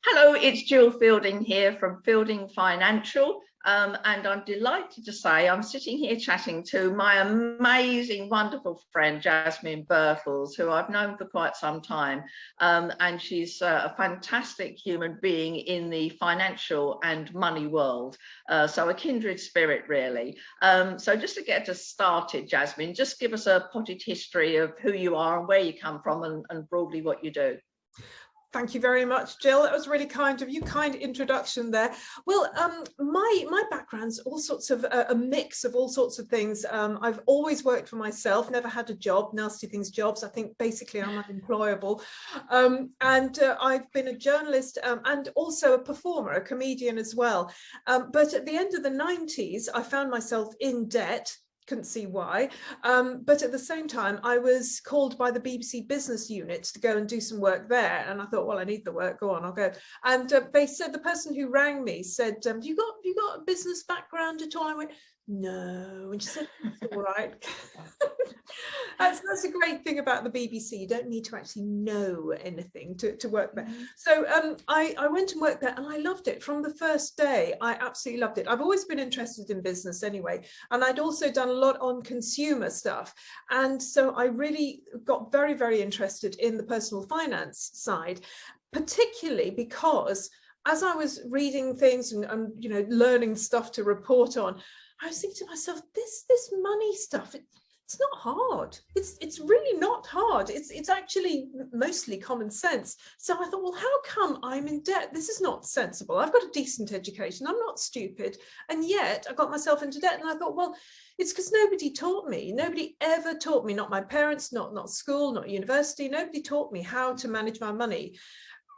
Hello, it's Gill Fielding here from Fielding Financial, and I'm delighted to say I'm sitting here chatting to my amazing, wonderful friend, Jasmine Birtles, who I've known for quite some time, and she's a fantastic human being in the financial and money world, so a kindred spirit, really. So just to get us started, Jasmine, just give us a potted history of who you are and where you come from and broadly what you do. Thank you very much, Jill. That was really kind of you, kind introduction there. Well, my background's all sorts of a mix of all sorts of things. I've always worked for myself, never had a job, nasty things jobs. I think basically I'm unemployable. And I've been a journalist and also a performer, a comedian as well. But at the end of the 90s, I found myself in debt. Couldn't see why, but at the same time I was called by the BBC business unit to go and do some work there, and I thought, well, I need the work, go on, I'll go. And they said, the person who rang me said, have you got a business background at all? I went, no. And she said, that's all right. That's a great thing about the BBC. You don't need to actually know anything to work there. So I went and worked there, and I loved it from the first day. I absolutely loved it. I've always been interested in business anyway, and I'd also done a lot on consumer stuff, and so I really got very, very interested in the personal finance side, particularly because as I was reading things and you know, learning stuff to report on, I was thinking to myself, this money stuff, it's not hard. It's really not hard. It's actually mostly common sense. So I thought, well, how come I'm in debt? This is not sensible. I've got a decent education. I'm not stupid. And yet I got myself into debt. And I thought, well, it's because nobody taught me. Nobody ever taught me, not my parents, not school, not university. Nobody taught me how to manage my money.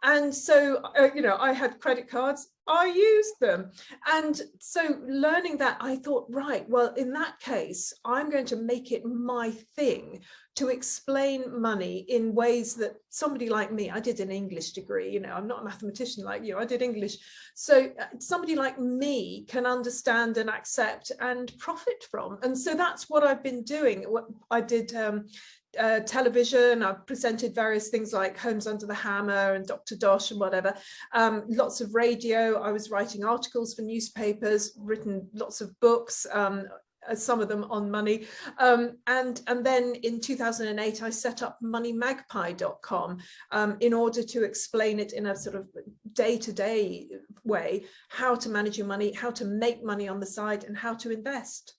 And so, you know, I had credit cards, I used them. And so learning that, I thought, right, well, in that case, I'm going to make it my thing to explain money in ways that somebody like me, I did an English degree, you know, I'm not a mathematician like you, I did English. So somebody like me can understand and accept and profit from. And so that's what I've been doing. I did television. I've presented various things like Homes Under the Hammer and Dr. Dosh and whatever. Lots of radio. I was writing articles for newspapers, written lots of books, some of them on money. And then in 2008, I set up moneymagpie.com in order to explain it in a sort of day-to-day way, how to manage your money, how to make money on the side, and how to invest.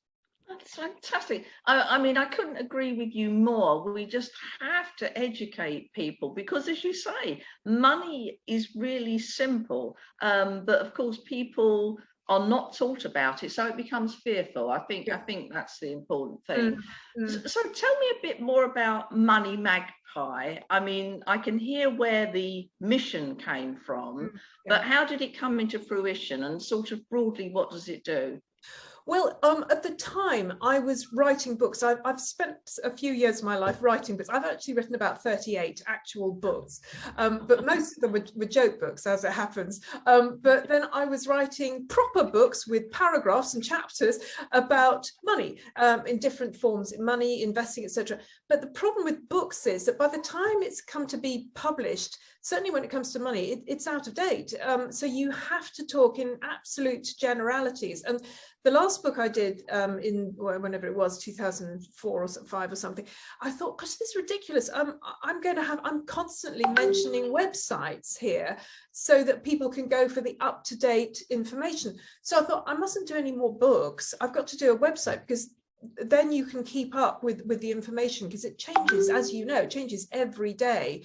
That's fantastic. I mean, I couldn't agree with you more. We just have to educate people because, as you say, money is really simple. But of course, people are not taught about it, so it becomes fearful. I think that's the important thing. So tell me a bit more about Money Magpie. I mean, I can hear where the mission came from, but how did it come into fruition, and sort of broadly, what does it do? Well, at the time I was writing books. I've spent a few years of my life writing books. I've actually written about 38 actual books, but most of them were joke books, as it happens. But then I was writing proper books with paragraphs and chapters about money in different forms, money, investing, etc. But the problem with books is that by the time it's come to be published, certainly when it comes to money, it's out of date. So you have to talk in absolute generalities. And the last book I did in whenever it was, 2004 or 5 or something, I thought, gosh, this is ridiculous. I'm constantly mentioning websites here so that people can go for the up-to-date information. So I thought, I mustn't do any more books. I've got to do a website, because then you can keep up with the information, because it changes, as you know, it changes every day.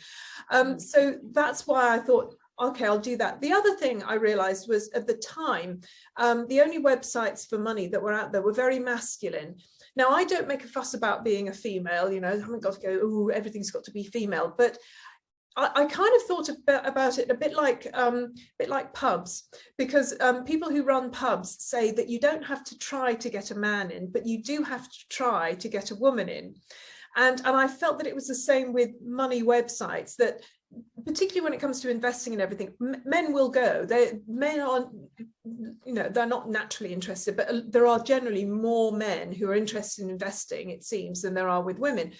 So that's why I thought, okay, I'll do that. The other thing I realized was, at the time, the only websites for money that were out there were very masculine. Now, I don't make a fuss about being a female, you know, I haven't got to go, oh, everything's got to be female, but I kind of thought about it a bit like pubs, because people who run pubs say that you don't have to try to get a man in, but you do have to try to get a woman in. And I felt that it was the same with money websites, that particularly when it comes to investing and everything, men will go. Men are, you know, they're not naturally interested, but there are generally more men who are interested in investing, it seems, than there are with women.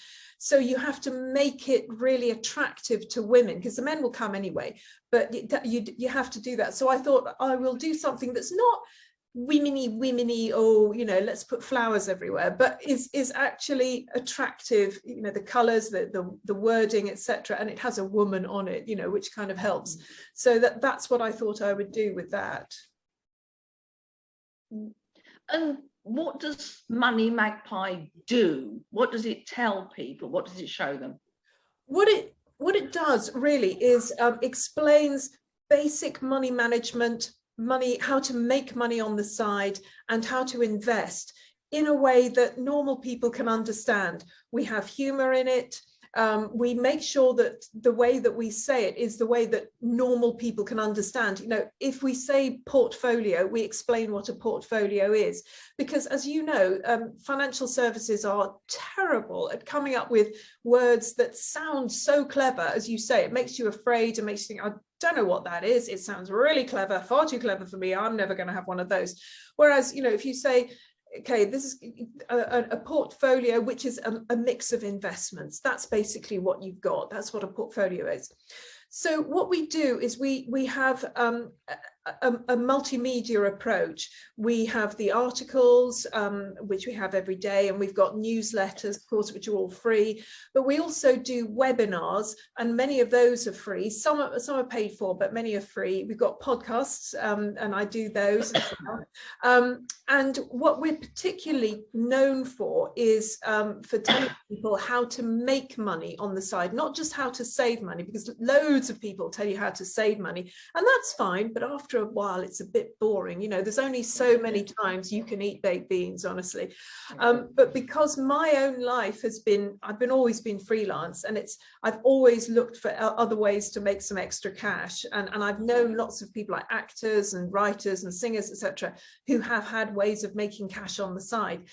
So you have to make it really attractive to women, because the men will come anyway, but you have to do that. So I thought I will do something that's not women-y, oh, you know, let's put flowers everywhere, but is actually attractive, you know, the colors, the wording, etc., and it has a woman on it, you know, which kind of helps. So that's what I thought I would do with that. And what does Money Magpie do? What does it tell people? What does it show them? What it does really is explains basic money management, how to make money on the side, and how to invest in a way that normal people can understand. We have humor in it. We make sure that the way that we say it is the way that normal people can understand. You know, if we say portfolio, we explain what a portfolio is, because as you know, financial services are terrible at coming up with words that sound so clever. As you say, it makes you afraid, it makes you think, I don't know what that is. It sounds really clever, far too clever for me. I'm never going to have one of those. Whereas, you know, if you say, okay, this is a portfolio, which is a mix of investments. That's basically what you've got. That's what a portfolio is. So what we do is we have a multimedia approach. We have the articles, which we have every day, and we've got newsletters, of course, which are all free. But we also do webinars, and many of those are free. Some are paid for, but many are free. We've got podcasts, and I do those as well. And what we're particularly known for is for telling people how to make money on the side, not just how to save money, because loads of people tell you how to save money, and that's fine, but after a while it's a bit boring. You know, there's only so many times you can eat baked beans, honestly. But because my own life has been, I've always been freelance, and I've always looked for other ways to make some extra cash, and I've known lots of people like actors and writers and singers, etc., who have had ways of making cash on the side.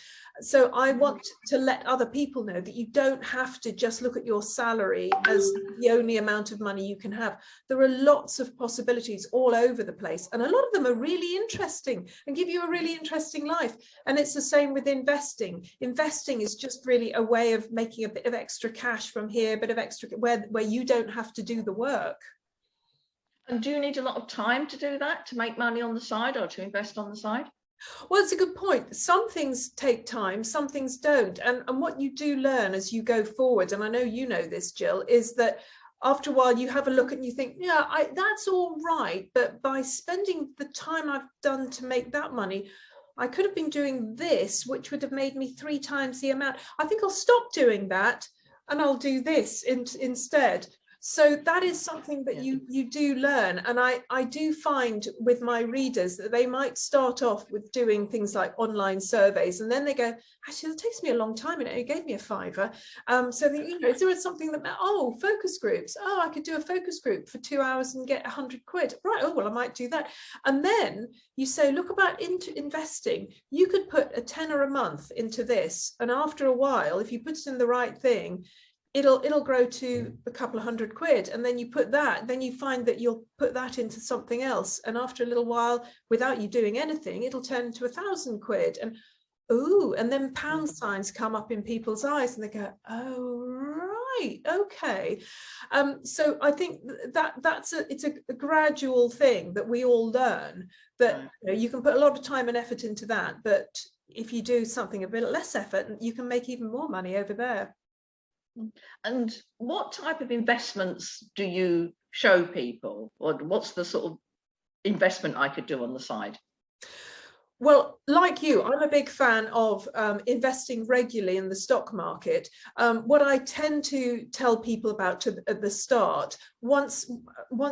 So I want to let other people know that you don't have to just look at your salary as the only amount of money you can have. There are lots of possibilities all over the place, and a lot of them are really interesting and give you a really interesting life. And it's the same with investing. Investing is just really a way of making a bit of extra cash from here, a bit of extra where you don't have to do the work. And do you need a lot of time to do that, to make money on the side or to invest on the side? Well, it's a good point. Some things take time, some things don't. And what you do learn as you go forward, and I know you know this, Jill, is that after a while you have a look and you think, yeah, that's all right. But by spending the time I've done to make that money, I could have been doing this, which would have made me 3 times the amount. I think I'll stop doing that and I'll do this instead. So that is something that you do learn. And I do find with my readers that they might start off with doing things like online surveys, and then they go, actually, it takes me a long time and it gave me a £5. So they, you know, is there something that, oh, focus groups. Oh, I could do a focus group for 2 hours and get £100. Right. Oh, well, I might do that. And then you say, look, about investing, you could put a tenner a month into this. And after a while, if you put it in the right thing, it'll grow to a couple of £100, and then you put that, then you find that you'll put that into something else, and after a little while, without you doing anything, it'll turn into £1,000. And ooh, and then pound signs come up in people's eyes, and they go, oh right, okay. So I think it's a gradual thing that we all learn, that you know, you can put a lot of time and effort into that, but if you do something a bit less effort, you can make even more money over there. And what type of investments do you show people, or what's the sort of investment I could do on the side? Well, like you, I'm a big fan of investing regularly in the stock market. What I tend to tell people about at the start, once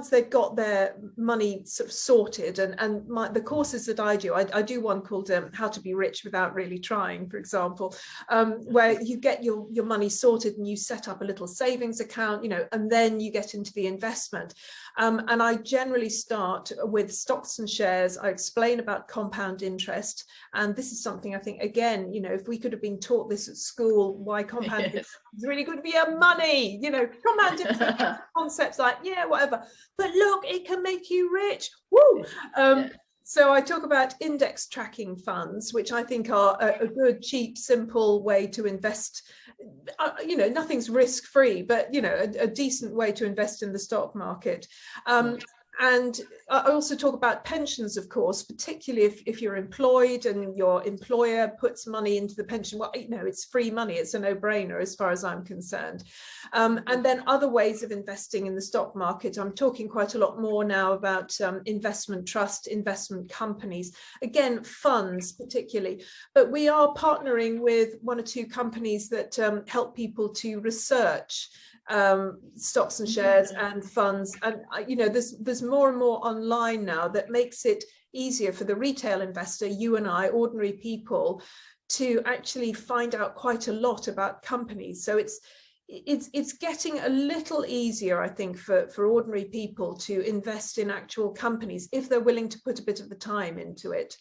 they've got their money sort of sorted, and the courses that I do one called How to Be Rich Without Really Trying, for example, where you get your money sorted and you set up a little savings account, you know, and then you get into the investment. And I generally start with stocks and shares. I explain about compound interest. And this is something I think, again, you know, if we could have been taught this at school, why compound interest is really good for your money, you know, compound interest concepts like, yeah, whatever. But look, it can make you rich. Woo! So I talk about index tracking funds, which I think are a good, cheap, simple way to invest. You know, nothing's risk-free, but, you know, a decent way to invest in the stock market. And I also talk about pensions, of course, particularly if you're employed and your employer puts money into the pension. Well, you know, it's free money. It's a no-brainer as far as I'm concerned. And then other ways of investing in the stock market. I'm talking quite a lot more now about investment trust, investment companies, again, funds particularly. But we are partnering with one or two companies that help people to research stocks and shares and funds, and you know, there's more and more online now that makes it easier for the retail investor, you and I, ordinary people, to actually find out quite a lot about companies. So it's getting a little easier, I think, for ordinary people to invest in actual companies if they're willing to put a bit of the time into it.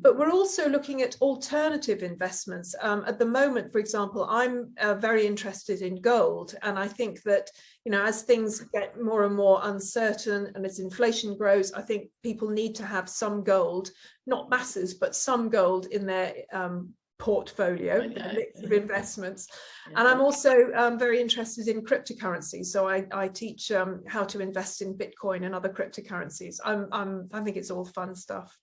But we're also looking at alternative investments. At the moment, for example, I'm very interested in gold. And I think that, you know, as things get more and more uncertain and as inflation grows, I think people need to have some gold, not masses, but some gold in their portfolio, in a mix of investments. And I'm also very interested in cryptocurrency. So I teach how to invest in Bitcoin and other cryptocurrencies. I think it's all fun stuff.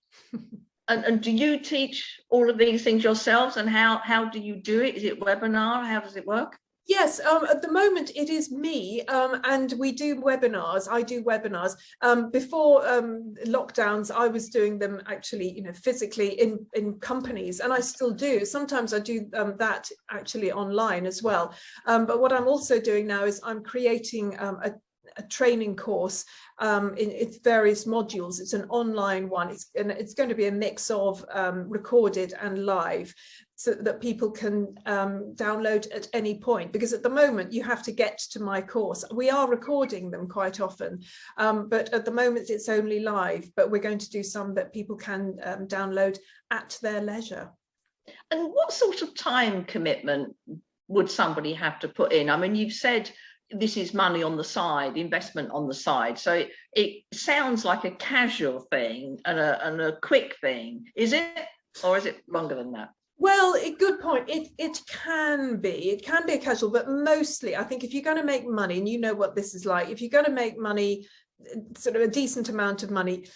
And do you teach all of these things yourselves, and how do you do it? Is it webinar? How does it work? Yes, at the moment it is me, and we do webinars. I do webinars. Before lockdowns, I was doing them actually, you know, physically in companies, and I still do. Sometimes I do that actually online as well. But what I'm also doing now is I'm creating a training course in its various modules. It's an online one. It's going to be a mix of recorded and live, so that people can download at any point, because at the moment you have to get to my course. We are recording them quite often, but at the moment it's only live, but we're going to do some that people can download at their leisure. And what sort of time commitment would somebody have to put in? I mean, you've said this is money on the side, investment on the side. So it sounds like a casual thing and a quick thing. Is it? Or is it longer than that? Well, good point. It can be a casual, but mostly I think if you're going to make money, and you know what this is like, if you're going to make money, sort of a decent amount of money,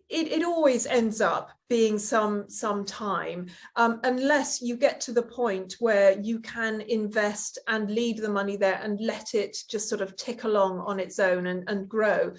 it always ends up being some time, unless you get to the point where you can invest and leave the money there and let it just sort of tick along on its own and grow.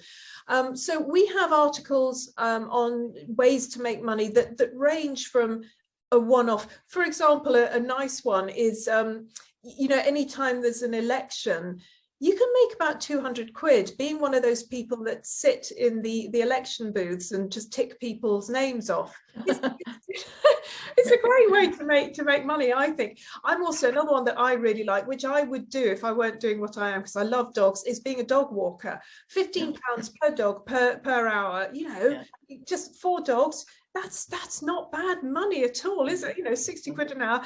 So we have articles on ways to make money that range from a one-off. For example, a nice one is, you know, anytime there's an election, you can make about 200 quid being one of those people that sit in the election booths and just tick people's names off. It's a great way to make money, I think. I'm also, another one that I really like, which I would do if I weren't doing what I am, because I love dogs, is being a dog walker. £15 per dog per hour, you know, just 4 dogs. That's not bad money at all, is it? You know, 60 quid an hour.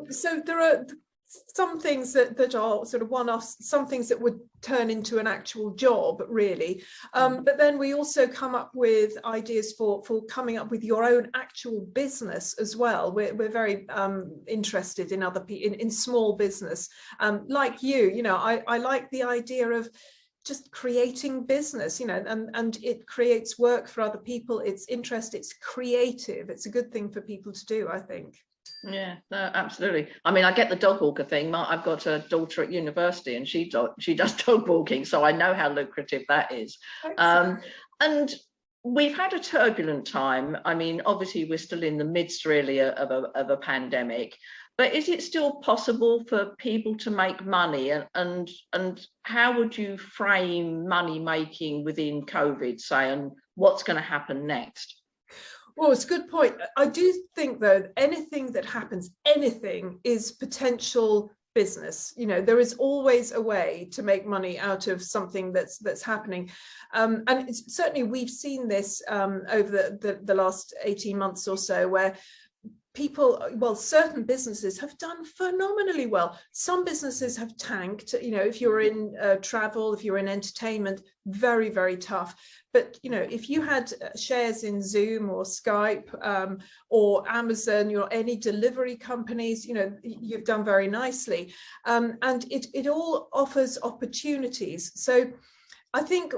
So there are some things that are sort of one-offs, some things that would turn into an actual job, really. But then we also come up with ideas for coming up with your own actual business as well. We're very interested in other people, in small business, like you know, I like the idea of just creating business, you know, and it creates work for other people. It's interest, it's creative. It's a good thing for people to do, I think. Yeah, no, absolutely. I mean, I get the dog walker thing. I've got a daughter at university and she does dog walking, so I know how lucrative that is. And we've had a turbulent time. I mean, obviously we're still in the midst really of a pandemic, but is it still possible for people to make money, and how would you frame money making within COVID, say, and what's going to happen next? Well, it's a good point. I do think, though, anything that happens, anything is potential business. You know, there is always a way to make money out of something that's happening. And certainly we've seen this over the last 18 months or so, where people, well, certain businesses have done phenomenally well. Some businesses have tanked, you know, if you're in travel, if you're in entertainment, very, very tough. But, you know, if you had shares in Zoom or Skype or Amazon, you know, any delivery companies, you know, you've done very nicely. And it all offers opportunities. So I think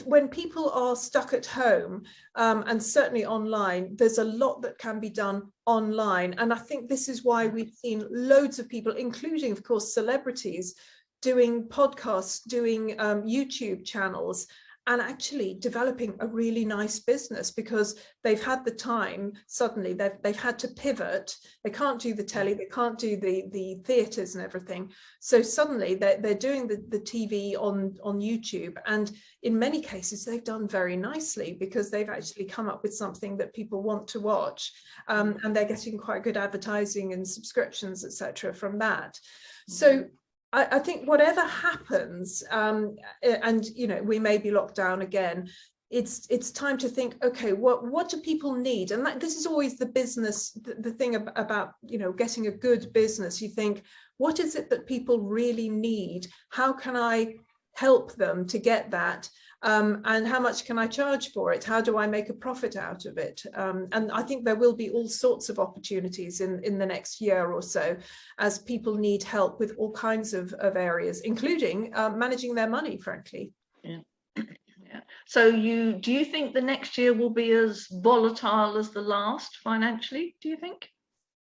when people are stuck at home, and certainly online, there's a lot that can be done online. And I think this is why we've seen loads of people, including, of course, celebrities, doing podcasts, doing YouTube channels, and actually developing a really nice business because they've had the time. Suddenly they've had to pivot. They can't do the telly, they can't do the theatres and everything. So suddenly they're doing the TV on YouTube, and in many cases they've done very nicely because they've actually come up with something that people want to watch, and they're getting quite good advertising and subscriptions, etc. from that. So I think whatever happens, and you know, we may be locked down again, it's time to think, okay, what do people need? And this is always the business, the thing about, you know, getting a good business. You think, what is it that people really need? How can I help them to get that? And how much can I charge for it? How do I make a profit out of it? And I think there will be all sorts of opportunities in the next year or so, as people need help with all kinds of areas, including managing their money, frankly. Yeah. Yeah. So do you think the next year will be as volatile as the last financially, do you think?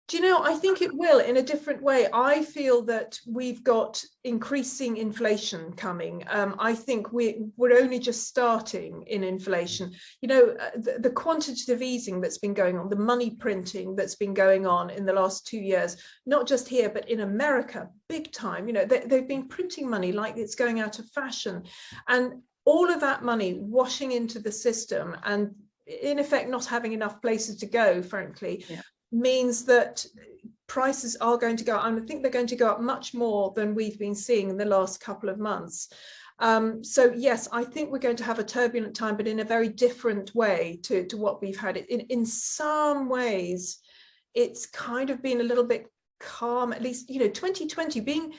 Do you know, I think it will in a different way. I feel that we've got increasing inflation coming. I think we're only just starting in inflation. You know, the quantitative easing that's been going on, the money printing that's been going on in the last 2 years, not just here, but in America, big time. You know, they've been printing money like it's going out of fashion. And all of that money washing into the system and in effect not having enough places to go, frankly. Yeah. Means that prices are going to go up, and I think they're going to go up much more than we've been seeing in the last couple of months. So yes, I think we're going to have a turbulent time, but in a very different way to what we've had. In some ways, it's kind of been a little bit calm, at least, you know, 2020 being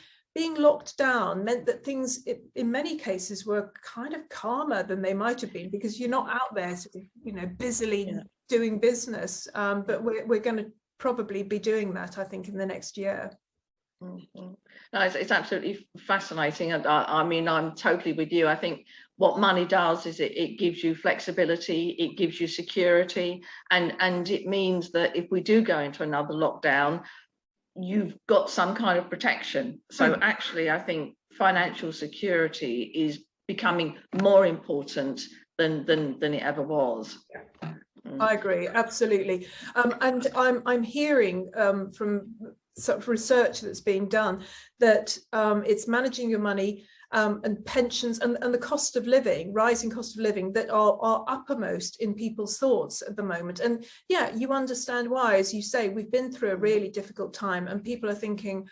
locked down meant that things in many cases were kind of calmer than they might have been, because you're not out there sort of, you know, busily doing business, but we're going to probably be doing that, I think, in the next year. Mm-hmm. No, it's absolutely fascinating, and I mean, I'm totally with you. I think what money does is it gives you flexibility, it gives you security, and it means that if we do go into another lockdown, you've got some kind of protection. So actually, I think financial security is becoming more important than it ever was. Yeah. I agree, absolutely. And I'm hearing from sort of research that's being done that it's managing your money and pensions and the cost of living, rising cost of living, that are uppermost in people's thoughts at the moment. And yeah, you understand why. As you say, we've been through a really difficult time, and people are thinking,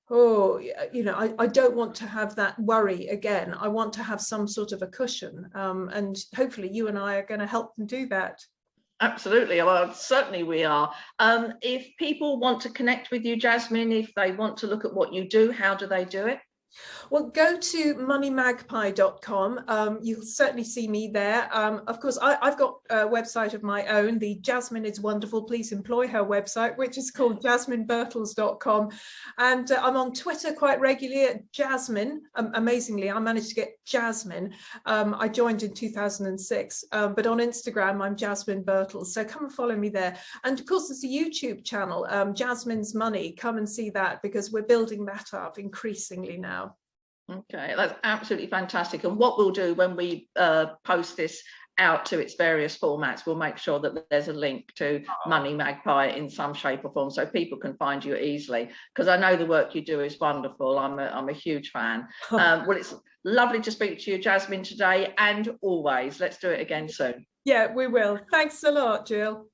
oh, you know, I don't want to have that worry again. I want to have some sort of a cushion. And hopefully you and I are going to help them do that. Absolutely. Well, certainly we are. If people want to connect with you, Jasmine, if they want to look at what you do, how do they do it? Well, go to moneymagpie.com. You'll certainly see me there. Of course, I've got a website of my own, the Jasmine is Wonderful, please employ her website, which is called JasmineBirtles.com. And I'm on Twitter quite regularly at Jasmine. Amazingly, I managed to get Jasmine. I joined in 2006, but on Instagram, I'm Jasmine Birtles. So come and follow me there. And of course, there's a YouTube channel, Jasmine's Money. Come and see that, because we're building that up increasingly now. Okay, that's absolutely fantastic. And what we'll do when we post this out to its various formats, we'll make sure that there's a link to Money Magpie in some shape or form, so people can find you easily, because I know the work you do is wonderful. I'm a huge fan. Well, it's lovely to speak to you, Jasmine, today, and always. Let's do it again soon. Yeah, we will. Thanks a lot, Jill.